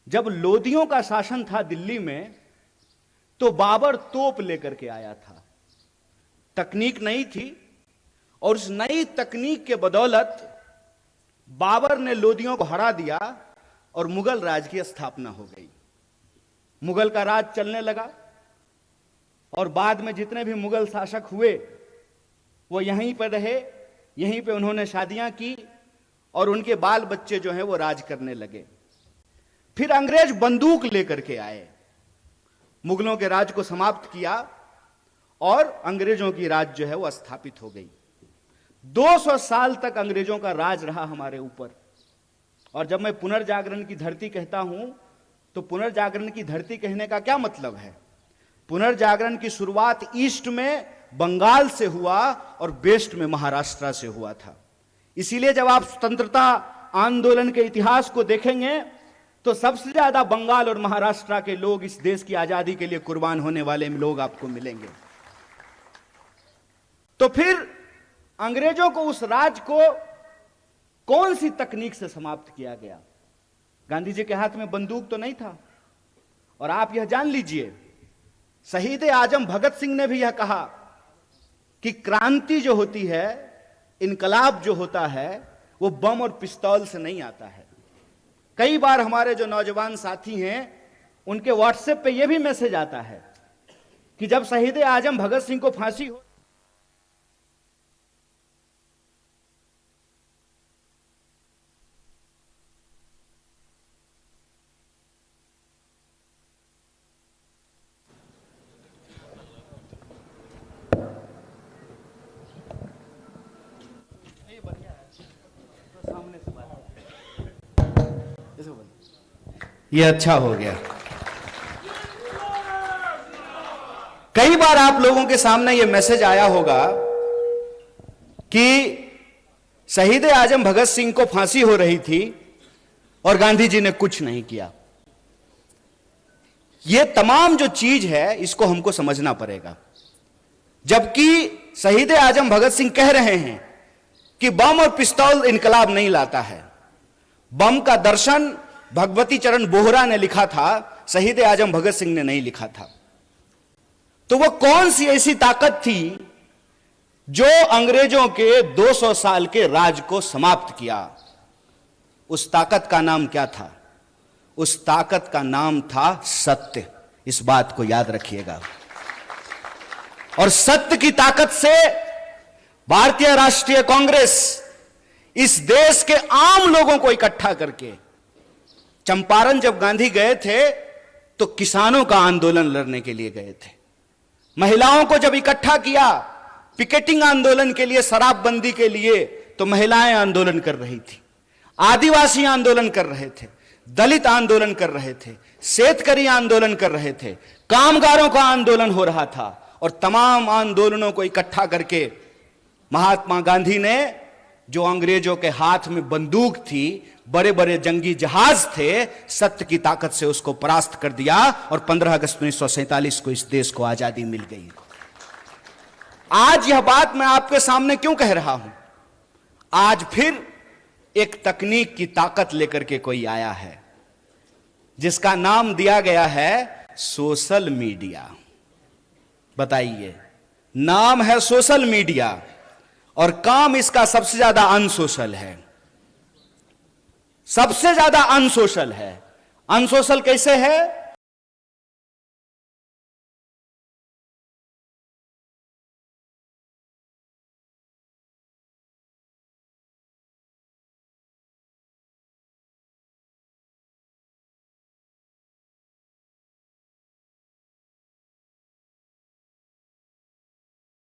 जब लोदियों का शासन था दिल्ली में, तो बाबर तोप लेकर के आया था। तकनीक नई थी और उस नई तकनीक के बदौलत बाबर ने लोदियों को हरा दिया और मुगल राज की स्थापना हो गई। मुगल का राज चलने लगा और बाद में जितने भी मुगल शासक हुए वो यहीं पर रहे, यहीं पे उन्होंने शादियां की और उनके बाल बच्चे जो हैं वो राज करने लगे। फिर अंग्रेज बंदूक लेकर के आए, मुगलों के राज को समाप्त किया और अंग्रेजों की राज जो है वो स्थापित हो गई। 200 साल तक अंग्रेजों का राज रहा हमारे ऊपर। और जब मैं पुनर्जागरण की धरती कहता हूं तो पुनर्जागरण की धरती कहने का क्या मतलब है? पुनर्जागरण की शुरुआत ईस्ट में बंगाल से हुआ और वेस्ट में महाराष्ट्र से हुआ था। इसीलिए जब आप स्वतंत्रता आंदोलन के इतिहास को देखेंगे तो सबसे ज्यादा बंगाल और महाराष्ट्र के लोग इस देश की आजादी के लिए कुर्बान होने वाले लोग आपको मिलेंगे। तो फिर अंग्रेजों को उस राज को कौन सी तकनीक से समाप्त किया गया? गांधी जी के हाथ में बंदूक तो नहीं था। और आप यह जान लीजिए, शहीद आजम भगत सिंह ने भी यह कहा कि क्रांति जो होती है, इनकलाब जो होता है, वो बम और पिस्तौल से नहीं आता है। कई बार हमारे जो नौजवान साथी हैं उनके व्हाट्सएप पे यह भी मैसेज आता है कि जब शहीद आजम भगत सिंह को फांसी हो, ये अच्छा हो गया। कई बार आप लोगों के सामने ये मैसेज आया होगा कि शहीद आजम भगत सिंह को फांसी हो रही थी और गांधी जी ने कुछ नहीं किया। ये तमाम जो चीज है इसको हमको समझना पड़ेगा। जबकि शहीद आजम भगत सिंह कह रहे हैं कि बम और पिस्तौल इनकलाब नहीं लाता है। बम का दर्शन भगवती चरण बोहरा ने लिखा था, शहीद आजम भगत सिंह ने नहीं लिखा था। तो वो कौन सी ऐसी ताकत थी जो अंग्रेजों के 200 साल के राज को समाप्त किया? उस ताकत का नाम क्या था? उस ताकत का नाम था सत्य। इस बात को याद रखिएगा। और सत्य की ताकत से भारतीय राष्ट्रीय कांग्रेस इस देश के आम लोगों को इकट्ठा करके, चंपारण जब गांधी गए थे तो किसानों का आंदोलन लड़ने के लिए गए थे। महिलाओं को जब इकट्ठा किया पिकेटिंग आंदोलन के लिए, शराबबंदी के लिए, तो महिलाएं आंदोलन कर रही थी, आदिवासी आंदोलन कर रहे थे, दलित आंदोलन कर रहे थे, शेतकरी आंदोलन कर रहे थे, कामगारों का आंदोलन हो रहा था। और तमाम आंदोलनों को इकट्ठा करके महात्मा गांधी ने, जो अंग्रेजों के हाथ में बंदूक थी, बड़े बड़े जंगी जहाज थे, सत्य की ताकत से उसको परास्त कर दिया और 15 अगस्त 1947 को इस देश को आजादी मिल गई। आज यह बात मैं आपके सामने क्यों कह रहा हूं? आज फिर एक तकनीक की ताकत लेकर के कोई आया है जिसका नाम दिया गया है सोशल मीडिया। बताइए, नाम है सोशल मीडिया और काम इसका सबसे ज्यादा अनसोशल है। सबसे ज्यादा अनसोशल है। अनसोशल कैसे है?